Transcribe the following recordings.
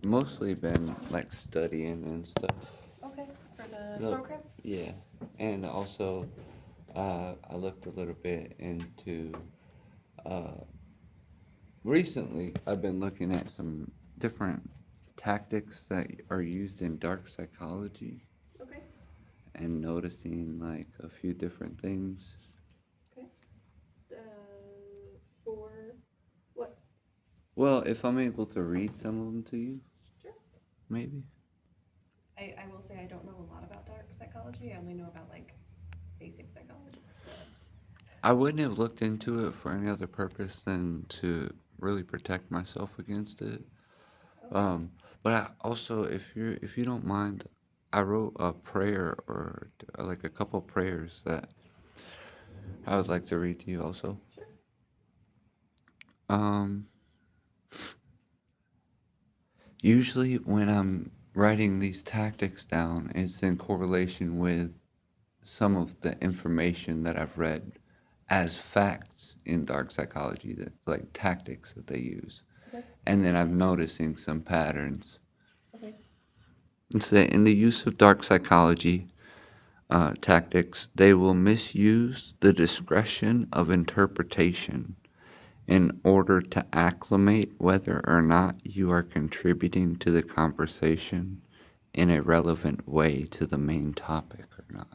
mostly been like studying and stuff. Okay, for the No, program? yeah, and also I looked a little bit into uh, recently. I've been looking at some different tactics that are used in dark psychology Okay, and noticing like a few different things. okay. For what? Well, if I'm able to read some of them to you, Sure. maybe. I will say I don't know a lot about dark psychology. I only know about like basic psychology. I wouldn't have looked into it for any other purpose than to really protect myself against it. Okay. Um, but I also, if you don't mind, I wrote a prayer or like a couple prayers that I would like to read to you also. Sure. Um, Usually when I'm writing these tactics down, it's in correlation with some of the information that I've read as facts in dark psychology, that like tactics that they use. Okay. And then I'm noticing some patterns. Okay. It's that in the use of dark psychology tactics, they will misuse the discretion of interpretation in order to acclimate whether or not you are contributing to the conversation in a relevant way to the main topic or not.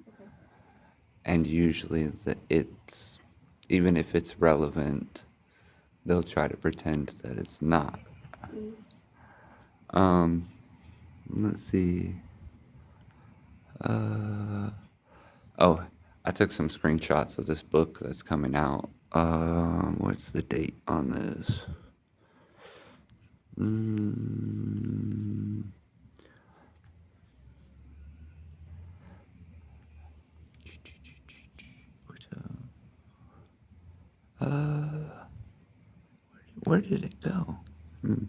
Okay. And usually, it's even if it's relevant, they'll try to pretend that it's not. Mm. Um, let's see. Uh, oh, I took some screenshots of this book that's coming out. What's the date on this? Mm, uh, where did it go? Hmm.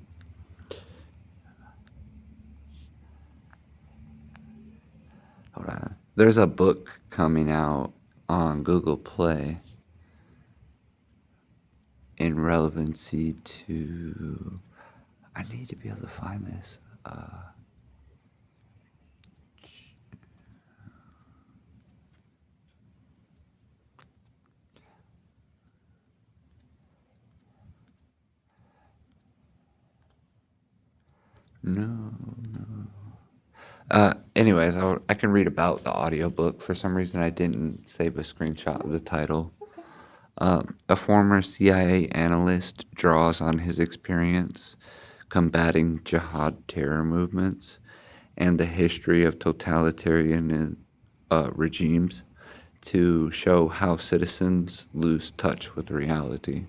Hold on. There's a book coming out on Google Play in relevancy to. I need to be able to find this. No, no. Anyways, I can read about the audiobook. For some reason, I didn't save a screenshot of No, the title. it's okay. A former CIA analyst draws on his experience combating jihad terror movements and the history of totalitarian regimes to show how citizens lose touch with reality.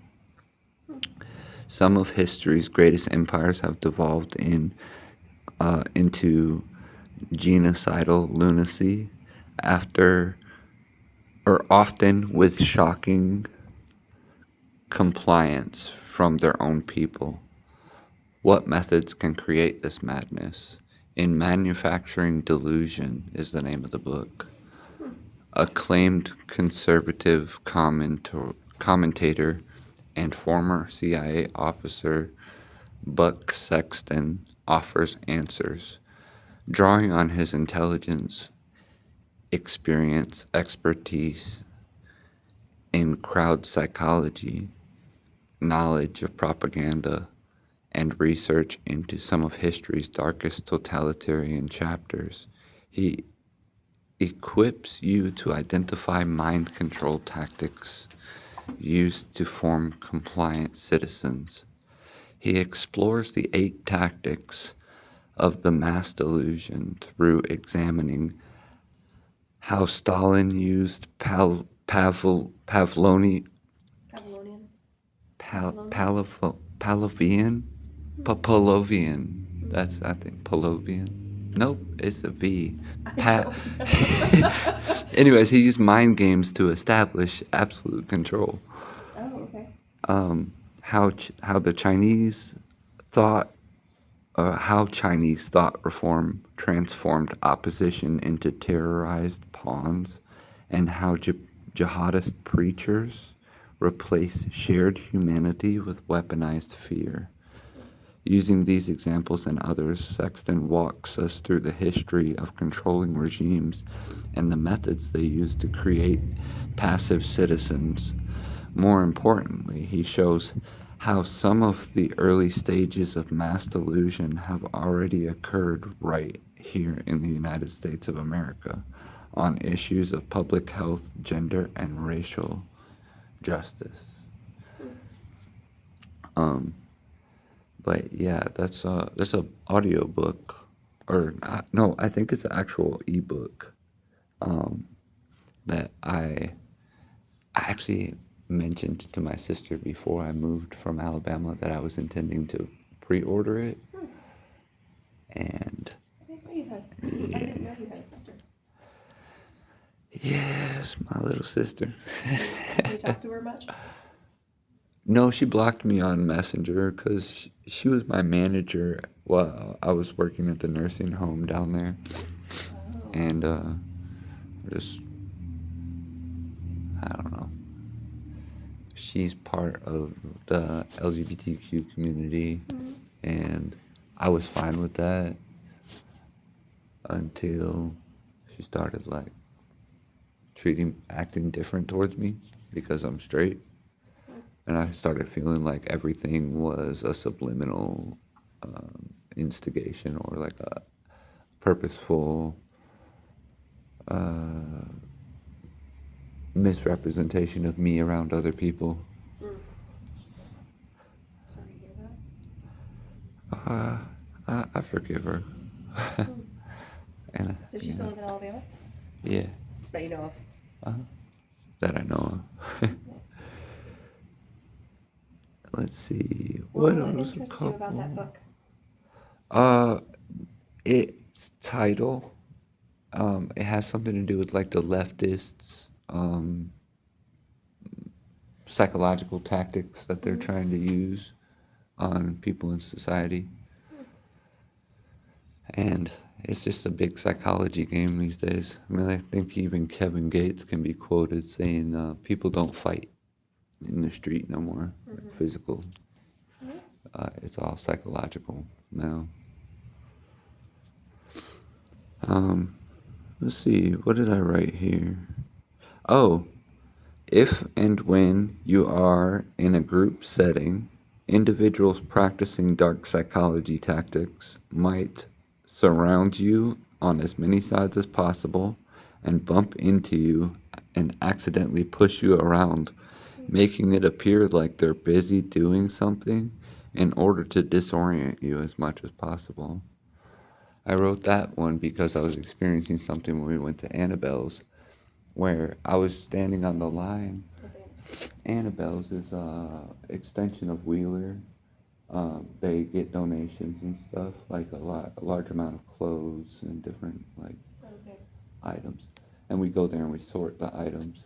Hmm. Some of history's greatest empires have devolved into genocidal lunacy after or often with shocking compliance from their own people. What methods can create this madness? In Manufacturing Delusion is the name of the book. Hmm. Acclaimed conservative commentator and former CIA officer Buck Sexton offers answers, drawing on his intelligence, experience, expertise in crowd psychology, knowledge of propaganda, and research into some of history's darkest totalitarian chapters. He equips you to identify mind control tactics used to form compliant citizens. He explores the 8 tactics of the mass delusion through examining how Stalin used Pavlonian. Pal, Pavlonian. Palav- Palavian, Hmm. Pavlovian. Hmm. That's I think Pavlovian. Nope, it's a V. I Pa- don't know. Anyways, he used mind games to establish absolute control. Oh, okay. How the Chinese thought, how Chinese thought reform transformed opposition into terrorized pawns, and how jihadist preachers replace shared humanity with weaponized fear. Using these examples and others, Sexton walks us through the history of controlling regimes and the methods they use to create passive citizens. More importantly, he shows how some of the early stages of mass delusion have already occurred right here in the United States of America on issues of public health, gender, and racial justice. But yeah, that's a audio book, or no, I think it's an actual ebook that I actually mentioned to my sister before I moved from Alabama that I was intending to pre-order it, and I didn't know you had. I didn't know you had a sister. yes, my little sister. Do you talk to her much? No, she blocked me on Messenger because she was my manager while I was working at the nursing home down there, Oh. and just I don't know. She's part of the LGBTQ community, and I was fine with that until she started like acting different towards me because I'm straight. And I started feeling like everything was a subliminal instigation or like a purposeful misrepresentation of me around other people. Sorry to hear that. I forgive her. And Does she still live in Alabama? yeah, That you know of. that I know of. Nice. Let's see. What What else? interests you about that book? Its title. It has something to do with like the leftists, psychological tactics that they're trying to use on people in society. And it's just a big psychology game these days. I mean, I think even Kevin Gates can be quoted saying, people don't fight in the street no more, like physical. It's all psychological now. Let's see, what did I write here? Oh, if and when you are in a group setting, individuals practicing dark psychology tactics might surround you on as many sides as possible and bump into you and accidentally push you around, making it appear like they're busy doing something in order to disorient you as much as possible. I wrote that one because I was experiencing something when we went to Annabelle's, where I was standing on the line. What's it? Annabelle's is a extension of Wheeler. They get donations and stuff, like a large amount of clothes and different like Okay. items, and we go there and we sort the items.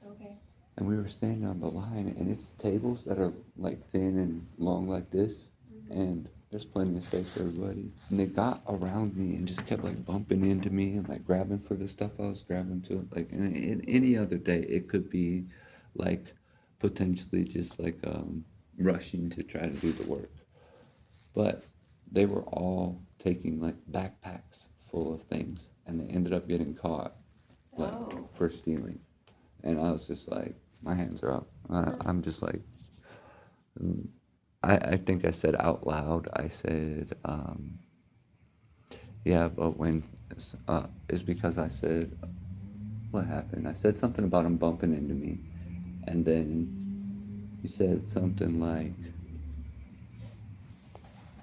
Okay. And we were standing on the line, and it's tables that are like thin and long like this, and there's plenty of space for everybody. And they got around me and just kept like bumping into me and like grabbing for the stuff I was grabbing to. Like in any other day, it could be like potentially just like rushing to try to do the work. But they were all taking like backpacks full of things, and they ended up getting caught like Oh. for stealing. And I was just like, my hands are up. I'm just like, I think I said out loud, I said, yeah, but when, it's because I said, what happened? I said something about him bumping into me. And then he said something like,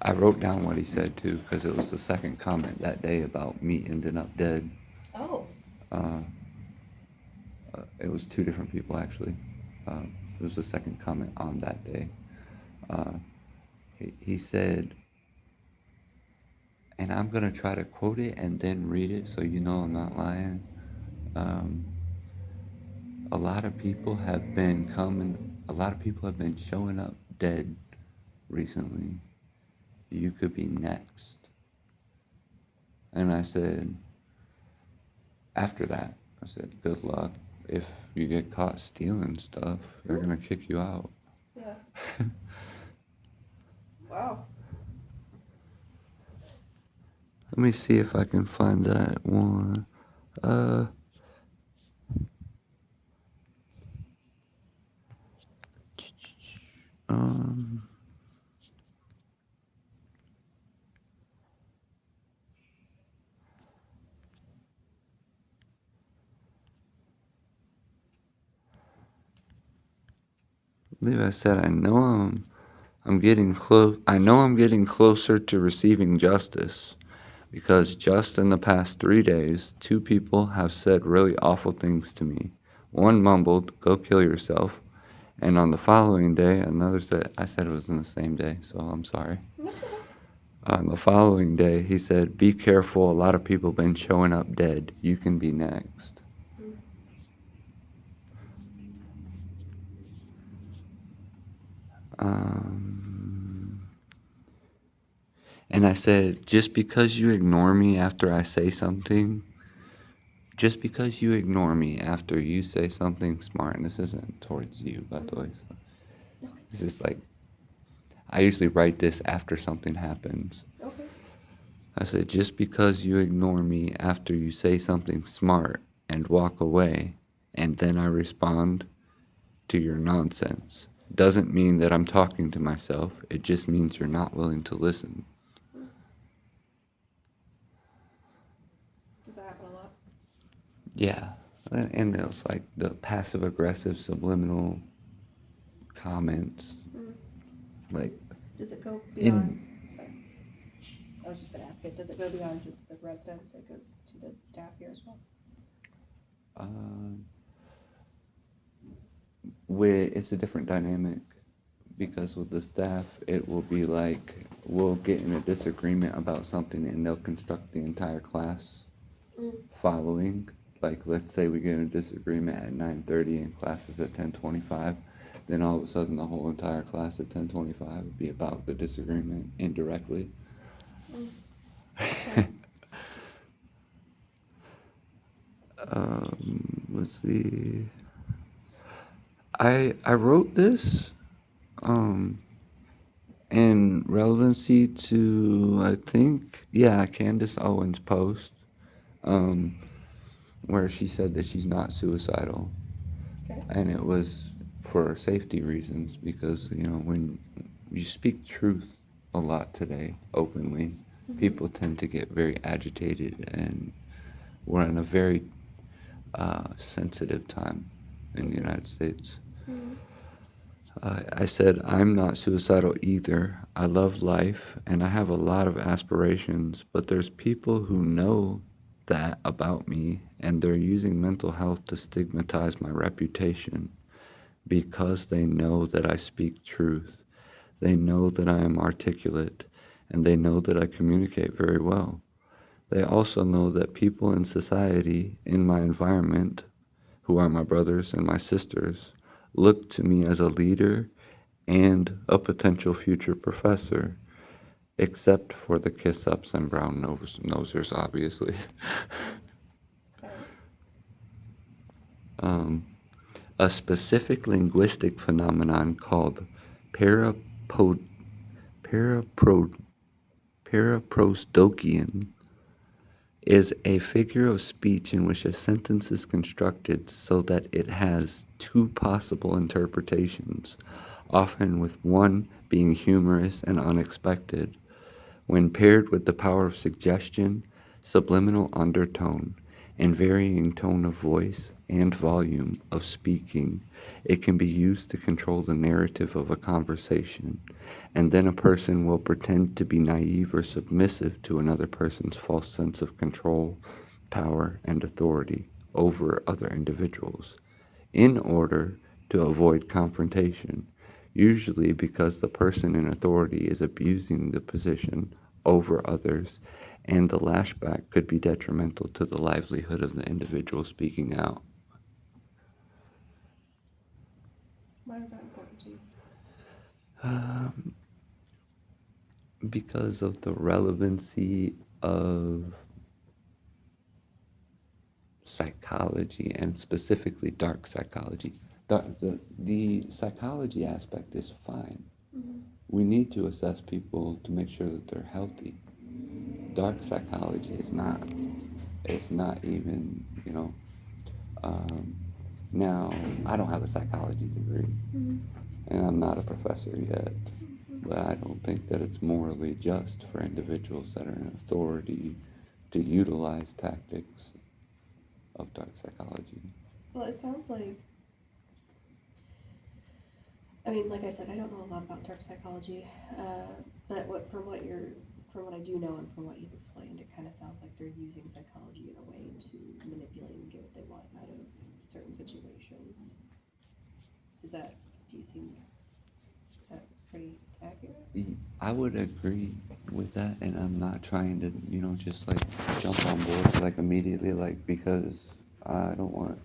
I wrote down what he said too, because it was the second comment that day about me ending up dead. Oh. It was two different people actually. It was the second comment on that day. He said, and I'm gonna try to quote it and then read it so you know I'm not lying. A lot of people have been showing up dead recently. You could be next. And I said, after that, I said, good luck. If you get caught stealing stuff, they're gonna kick you out. Yeah. Wow. Let me see if I can find that one. Uh, um, I believe I said I'm getting close. I know I'm getting closer to receiving justice because just in the past 3 days, two people have said really awful things to me. One mumbled, "Go kill yourself," and on the following day, another said, I said it was in the same day, so I'm sorry. That's okay. On the following day, he said, "Be careful, a lot of people been showing up dead. You can be next." Mm. Um, and I said, just because you ignore me after I say something, just because you ignore me after you say something smart, and this isn't towards you, by the way, so Okay. this is like, I usually write this after something happens. Okay. I said, just because you ignore me after you say something smart and walk away, and then I respond to your nonsense, doesn't mean that I'm talking to myself. It just means you're not willing to listen. Mm. Does that happen a lot? Yeah. And it was like the passive aggressive subliminal comments. Mm. Like, Does it go in, beyond? Sorry, I was just gonna ask it. Does it go beyond just the residents? It goes to the staff here as well. um, with, it's a different dynamic because with the staff, it will be like we'll get in a disagreement about something and they'll construct the entire class Mm. following. Like, let's say we get in a disagreement at 9:30 and class is at 10:25, then all of a sudden the whole entire class at 10:25 would be about the disagreement indirectly. Mm. Okay. Let's see. I wrote this um in relevancy to, I think, yeah, Candace Owens' post, um where she said that she's not suicidal, Okay. and it was for safety reasons because when you speak truth a lot today openly, Mm-hmm. people tend to get very agitated, and we're in a very sensitive time in the United States. Mm-hmm. I said, I'm not suicidal either. I love life and I have a lot of aspirations, but there's people who know that about me and they're using mental health to stigmatize my reputation because they know that I speak truth. They know that I am articulate and they know that I communicate very well. They also know that people in society, in my environment, who are my brothers and my sisters, look to me as a leader and a potential future professor, except for the kiss ups and brown nosers, obviously. Okay. um, a specific linguistic phenomenon called parapod, parapro, paraprosdokian is a figure of speech in which a sentence is constructed so that it has two possible interpretations, often with one being humorous and unexpected. When paired with the power of suggestion, subliminal undertone, and varying tone of voice and volume of speaking, it can be used to control the narrative of a conversation, and then a person will pretend to be naive or submissive to another person's false sense of control, power, and authority over other individuals in order to avoid confrontation, usually because the person in authority is abusing the position over others, and the lashback could be detrimental to the livelihood of the individual speaking out. Why is that important to you? Because of the relevancy of psychology and specifically dark psychology. The psychology aspect is fine. Mm-hmm. We need to assess people to make sure that they're healthy. dark psychology is not, it's not even, now, I don't have a psychology degree, and I'm not a professor yet, but I don't think that it's morally just for individuals that are in authority to utilize tactics of dark psychology. Well, it sounds like, I mean, like I said, I don't know a lot about dark psychology, but from what I do know and from what you've explained, it kind of sounds like they're using psychology in a way to manipulate and get what they want out of certain situations. Is that pretty accurate? I would agree with that, and I'm not trying to, just like jump on board like immediately, like because I don't want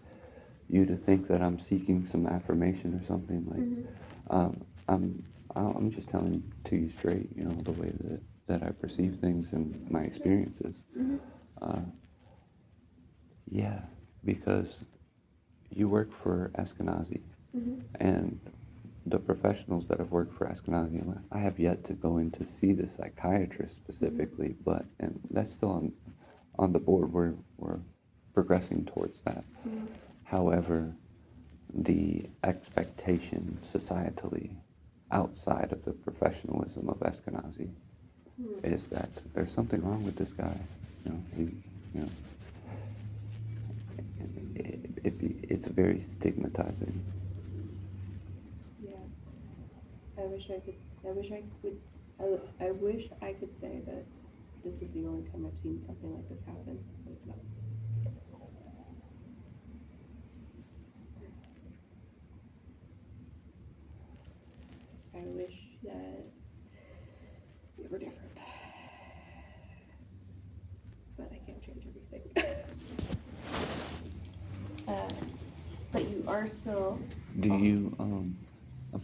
you to think that I'm seeking some affirmation or something. Like, I'm just telling to you straight, the way that I perceive things and my experiences. Yeah, because you work for Eskenazi, and the professionals that have worked for Eskenazi, I have yet to go in to see the psychiatrist specifically, but and that's still on the board. We're progressing towards that. However, the expectation societally outside of the professionalism of Eskenazi is that there's something wrong with this guy. You know, it's very stigmatizing. Yeah. I wish I could. I wish I could. I wish I could say that this is the only time I've seen something like this happen, but it's not. I wish that it were different, but I can't change everything. But you are still. Do you, I'm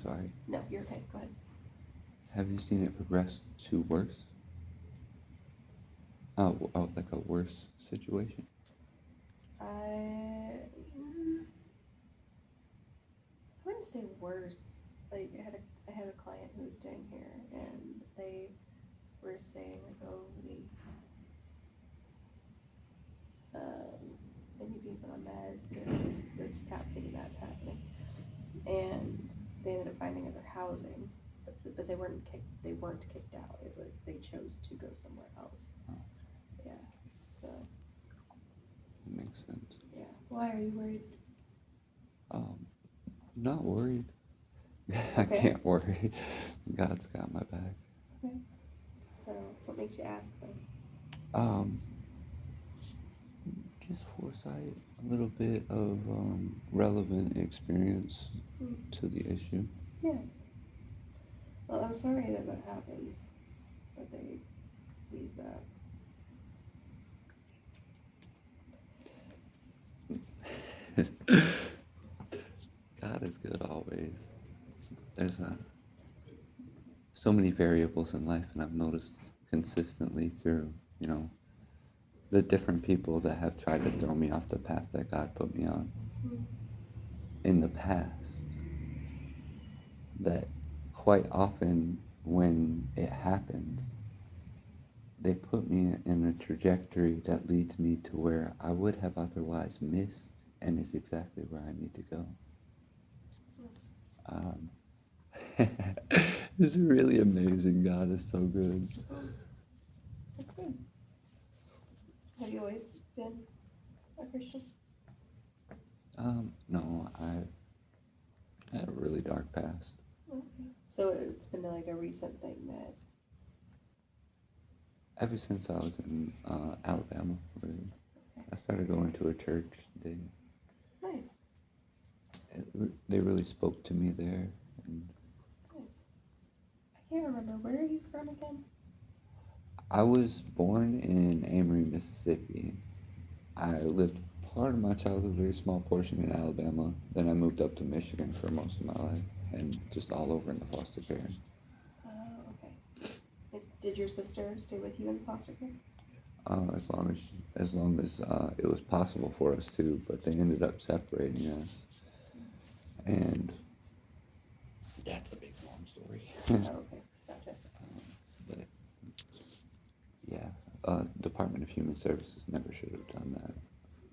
sorry, No, you're okay. Go ahead. have you seen it progress to worse? Like a worse situation? I wouldn't say worse. Like I had a client who was staying here, and they were saying like, oh, they need to be put on meds, and this is happening, and that's happening, and they ended up finding other housing, but they weren't kicked out. It was they chose to go somewhere else. Oh. Yeah. So. Makes sense. Yeah. Why are you worried? Not worried. I Okay. can't worry. God's got my back. Okay. So, what makes you ask them? Just foresight, a little bit of relevant experience to the issue. Yeah. Well, I'm sorry that happens. That they use that. God is good always. There's so many variables in life, and I've noticed consistently through, the different people that have tried to throw me off the path that God put me on in the past, that quite often when it happens, they put me in a trajectory that leads me to where I would have otherwise missed, and is exactly where I need to go. It's really amazing. God is so good. That's good. Have you always been a Christian? No, I had a really dark past. Okay. So it's been like a recent thing that. Ever since I was in Alabama, really. I started going to a church. Nice. They really spoke to me there. And Nice. I can't remember. Where are you from again? I was born in Amory, Mississippi. I lived part of my childhood, a very small portion in Alabama. Then I moved up to Michigan for most of my life, and just all over in the foster care. Oh, okay. Did your sister stay with you in foster care? As long as it was possible for us to, but they ended up separating us. And that's a big long story. Oh, okay. Gotcha. But yeah, Department of Human Services never should have done that.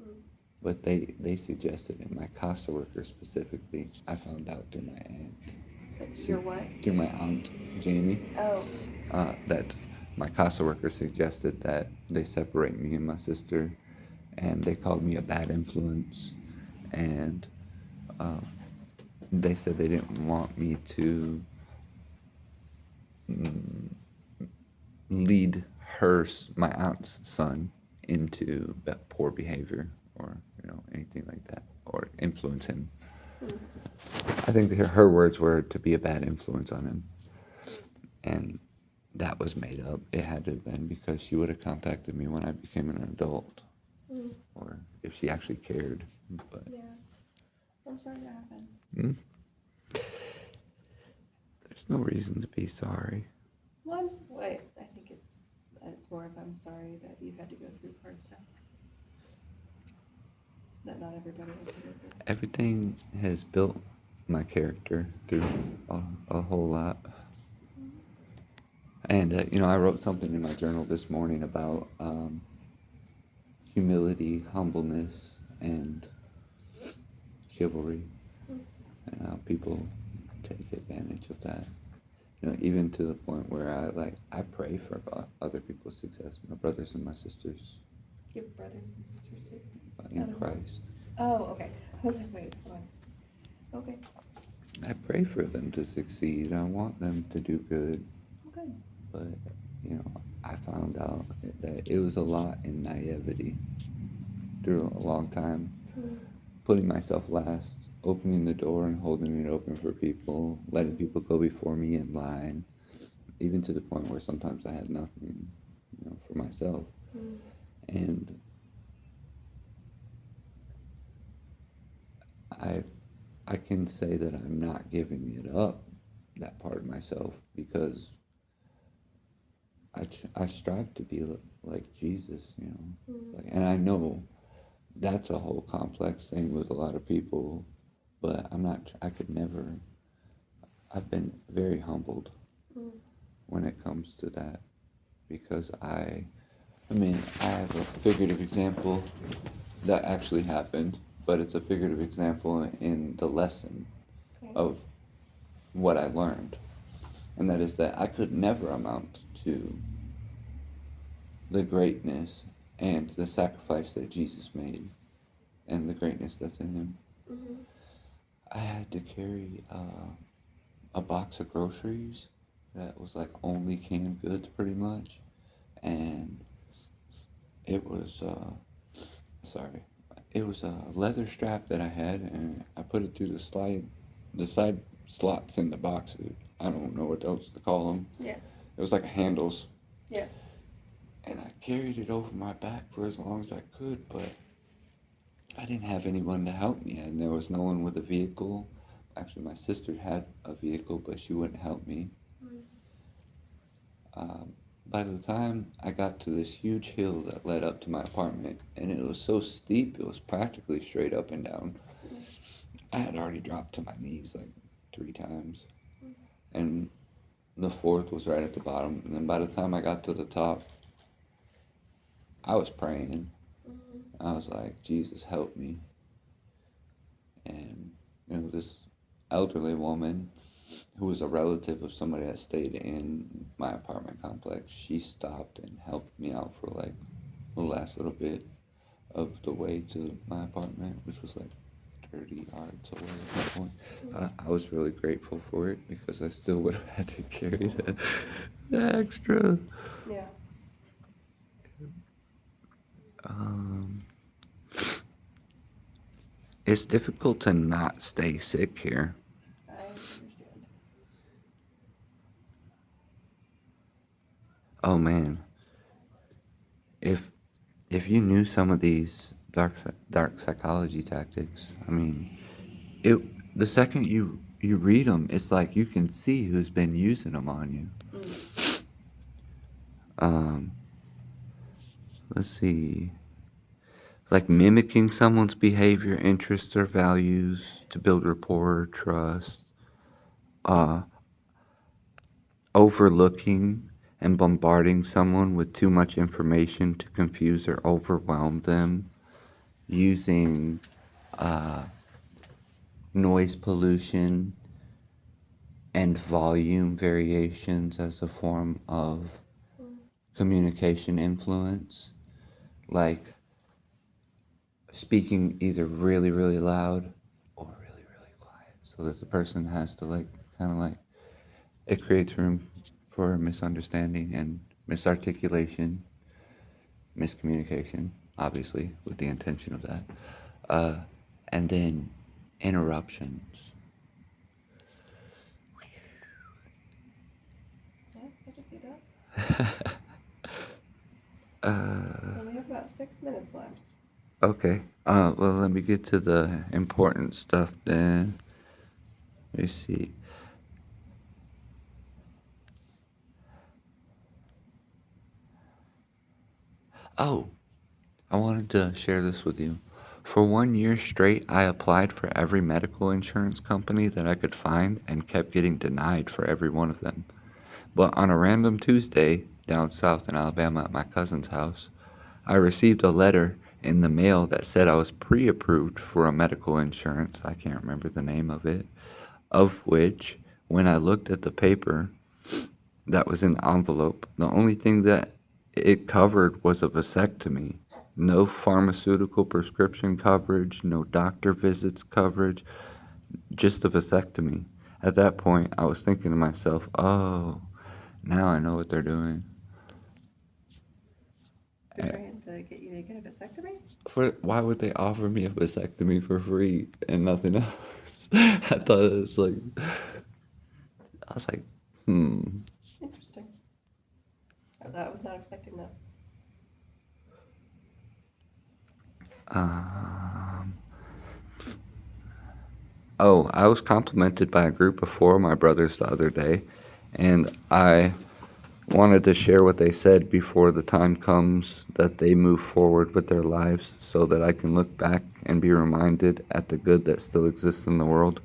Mm. But they suggested it. My CASA worker specifically, I found out through my aunt. Your what? Through my aunt, Jamie. Oh. That my CASA worker suggested that they separate me and my sister, and they called me a bad influence, and they said they didn't want me to lead my aunt's son into poor behavior or anything like that, or influence him. I think her words were to be a bad influence on him, and that was made up. It had to have been, because she would have contacted me when I became an adult, or if she actually cared. But Yeah. I'm sorry that happened. there's no reason to be sorry. Well, I think it's more of I'm sorry that you've had to go through hard stuff that not everybody wants to go through. Everything has built my character through a whole lot. And, I wrote something in my journal this morning about humility, humbleness, and chivalry, and how people take advantage of that. Even to the point where I pray for other people's success, my brothers and my sisters You have brothers and sisters too? in Christ. Oh, okay. I was like, wait, hold on. Okay. I pray for them to succeed. I want them to do good. Okay. But, I found out that it was a lot in naivety through a long time. Putting myself last, opening the door and holding it open for people, letting people go before me in line, even to the point where sometimes I had nothing, for myself. And I can say that I'm not giving it up, that part of myself, because I strive to be like Jesus, and I know that's a whole complex thing with a lot of people, but I've been very humbled when it comes to that, because I have a figurative example that actually happened, but it's a figurative example in the lesson of what I learned. And that is that I could never amount to the greatness and the sacrifice that Jesus made and the greatness that's in him. I had to carry a box of groceries that was like only canned goods pretty much, and it was it was a leather strap that I had, and I put it through the side slots in the box. I don't know what else to call them. Yeah. It was like handles. Yeah. And I carried it over my back for as long as I could, but I didn't have anyone to help me, and there was no one with a vehicle. Actually, my sister had a vehicle, but she wouldn't help me. By the time I got to this huge hill that led up to my apartment, and it was so steep, it was practically straight up and down, I had already dropped to my knees like 3 times. And the 4th was right at the bottom. And then by the time I got to the top, I was praying. I was like, Jesus, help me. And, this elderly woman who was a relative of somebody that stayed in my apartment complex, she stopped and helped me out for like the last little bit of the way to my apartment, which was like 30 yards away at that point. I was really grateful for it, because I still would have had to carry the extra. Yeah. It's difficult to not stay sick here. I understand. Oh man, if you knew some of these dark psychology tactics, the second you read them, it's like you can see who's been using them on you. Let's see. Like mimicking someone's behavior, interests, or values to build rapport or trust. Overlooking and bombarding someone with too much information to confuse or overwhelm them, using noise pollution and volume variations as a form of communication influence, like speaking either really, really loud or really, really quiet, so that the person has to like kind of like it creates room for misunderstanding and misarticulation, miscommunication, obviously, with the intention of that. Uh, and then interruptions. Yeah, I can see that. Uh, And we have about 6 minutes left. okay. Well, let me get to the important stuff then. Let me see. Oh, I wanted to share this with you. For 1 year straight, I applied for every medical insurance company that I could find and kept getting denied for every one of them. But on a random Tuesday, down south in Alabama at my cousin's house, I received a letter in the mail that said I was pre approved for a medical insurance. I can't remember the name of it. Of which, when I looked at the paper that was in the envelope, the only thing that it covered was a vasectomy. No pharmaceutical prescription coverage, no doctor visits coverage, just a vasectomy. At that point, I was thinking to myself, oh, now I know what they're doing. They're trying to get you to get a vasectomy? Why would they offer me a vasectomy for free and nothing else? I thought it was like, I was like, Interesting. I was not expecting that. um, oh, I was complimented by a group of 4 of my brothers the other day, and I wanted to share what they said before the time comes that they move forward with their lives so that I can look back and be reminded at the good that still exists in the world.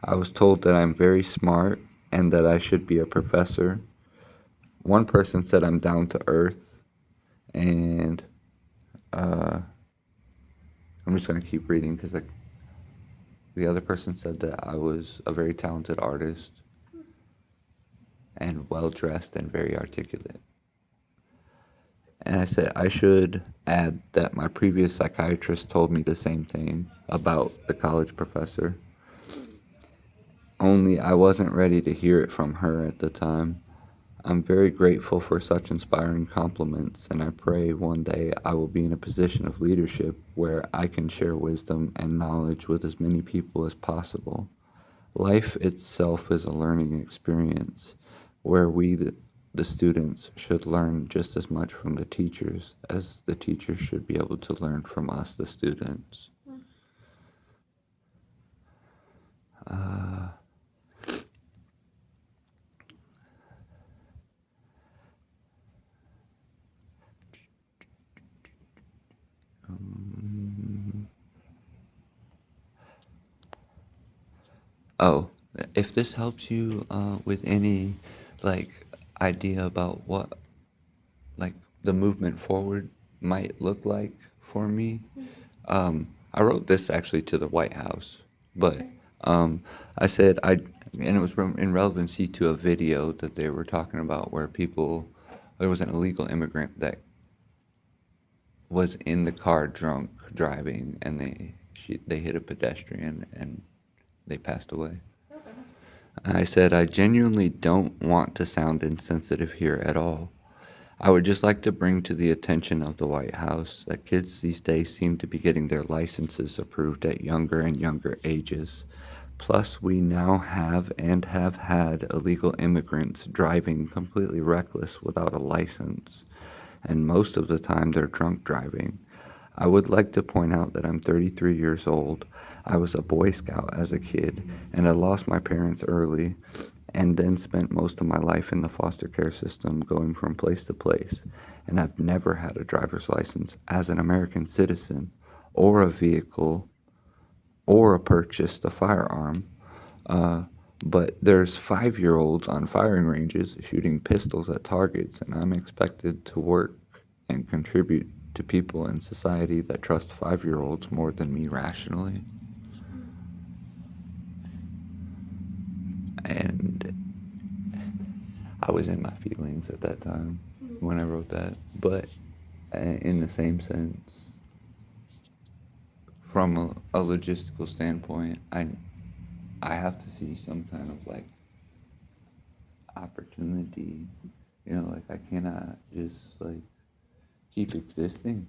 I was told that I'm very smart and that I should be a professor. One person said I'm down to earth, and I'm just going to keep reading because like, the other person said that I was a very talented artist and well dressed and very articulate. And I said I should add that my previous psychiatrist told me the same thing about the college professor. Only I wasn't ready to hear it from her at the time. I'm very grateful for such inspiring compliments, and I pray one day I will be in a position of leadership where I can share wisdom and knowledge with as many people as possible. Life itself is a learning experience where we, the students, should learn just as much from the teachers as the teachers should be able to learn from us, the students. Oh, if this helps you with any like idea about what like the movement forward might look like for me, I wrote this actually to the White House, but I said and it was in relevancy to a video that they were talking about where there was an illegal immigrant that was in the car drunk driving, and they hit a pedestrian and they passed away. I said, I genuinely don't want to sound insensitive here at all. I would just like to bring to the attention of the White House that kids these days seem to be getting their licenses approved at younger and younger ages. Plus, we now have and have had illegal immigrants driving completely reckless without a license, and most of the time they're drunk driving. I would like to point out that I'm 33 years old. I was a Boy Scout as a kid, and I lost my parents early, and then spent most of my life in the foster care system going from place to place. And I've never had a driver's license as an American citizen, or a vehicle, or purchased a firearm. But there's 5-year-olds on firing ranges shooting pistols at targets, and I'm expected to work and contribute to people in society that trust 5-year-olds more than me rationally. And I was in my feelings at that time when I wrote that. But in the same sense, from a logistical standpoint, I have to see some kind of like opportunity. You know, like I cannot just like keep existing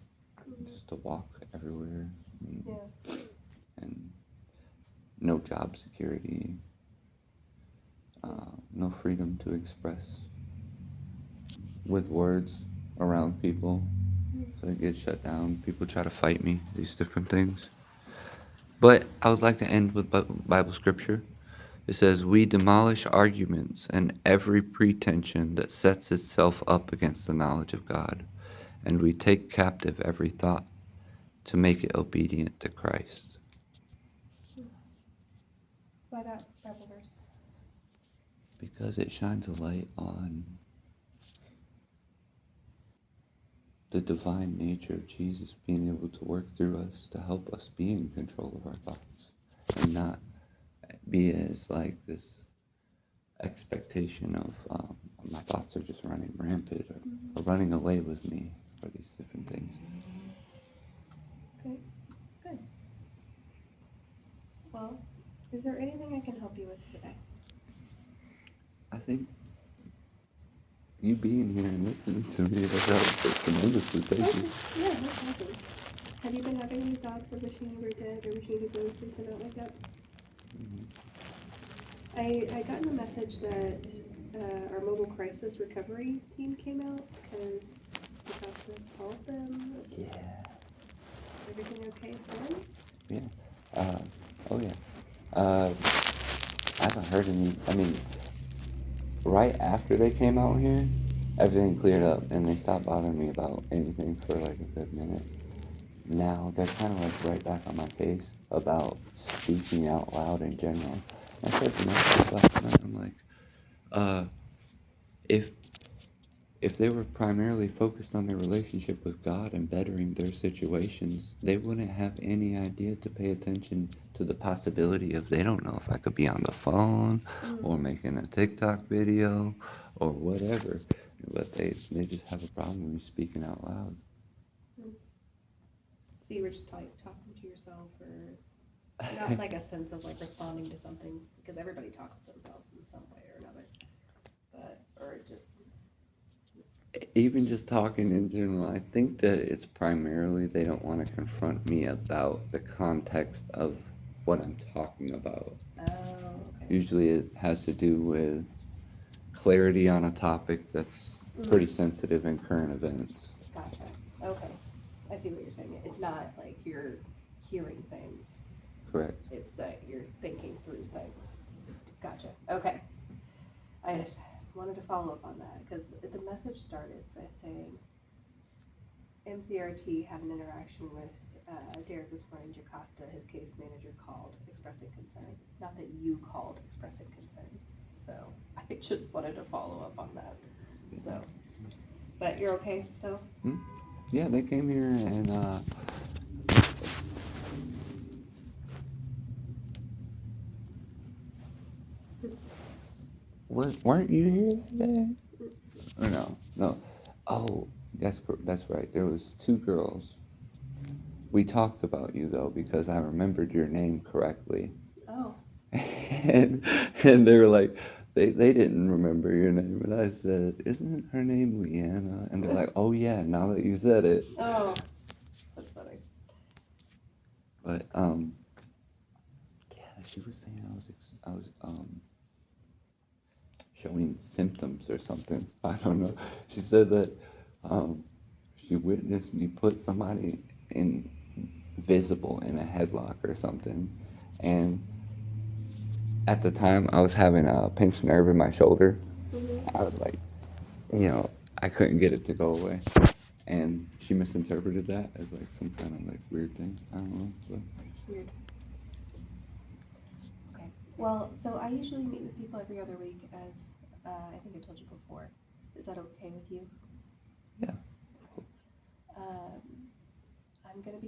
just to walk everywhere Yeah. and no job security, no freedom to express with words around people. So it gets shut down. People try to fight me, these different things. But I would like to end with Bible scripture. It says, "We demolish arguments and every pretension that sets itself up against the knowledge of God, and we take captive every thought to make it obedient to Christ." Why that Bible verse? Because it shines a light on the divine nature of Jesus being able to work through us to help us be in control of our thoughts and not be as like this expectation of my thoughts are just running rampant or running away with me or these different things. Okay, good. Well, is there anything I can help you with today? I think you being here and listening to me has helped tremendously. Thank you. Yeah, no problem. Have you been having any thoughts of wishing you were dead or wishing you could go something out like that? I got a message that our mobile crisis recovery team came out because we got to call them. Yeah. Everything okay since? Yeah. Oh yeah. I haven't heard any. I mean, right after they came out here, everything cleared up and they stopped bothering me about anything for like a good minute. Now they're kind of like right back on my case about speaking out loud in general. I said to myself last night, I'm like, if they were primarily focused on their relationship with God and bettering their situations, they wouldn't have any idea to pay attention to the possibility of they don't know if I could be on the phone or making a TikTok video or whatever. But they just have a problem with me speaking out loud. So you were just talking to yourself, or not like a sense of like responding to something, because everybody talks to themselves in some way or another, but or just Even just talking in general, I think that it's primarily they don't want to confront me about the context of what I'm talking about. oh, okay. Usually it has to do with clarity on a topic that's pretty sensitive in current events. Gotcha. Okay, I see what you're saying. It's not like you're hearing things; Correct. it's that you're thinking through things. Gotcha. Okay. I just wanted to follow up on that because the message started by saying MCRT had an interaction with Derek this morning. Jocasta, his case manager, called expressing concern. Not that you called expressing concern. So I just wanted to follow up on that. So, but you're okay though? Yeah, they came here and weren't you here that day? Or no? No. Oh, that's right. There was 2 girls. We talked about you though because I remembered your name correctly. Oh. and they were like, they didn't remember your name, and I said, "Isn't her name Leanna?" And they're like, "Oh yeah, now that you said it." Oh. That's funny. But yeah, she was saying I was showing symptoms or something. I don't know. She said that she witnessed me put somebody invisible in a headlock or something, and at the time I was having a pinched nerve in my shoulder. I was like, I couldn't get it to go away, and she misinterpreted that as like some kind of like weird thing. I don't know. But Weird. Okay. Well, so I usually meet with people every other week, as I think I told you before. Is that okay with you? Yeah. I'm gonna be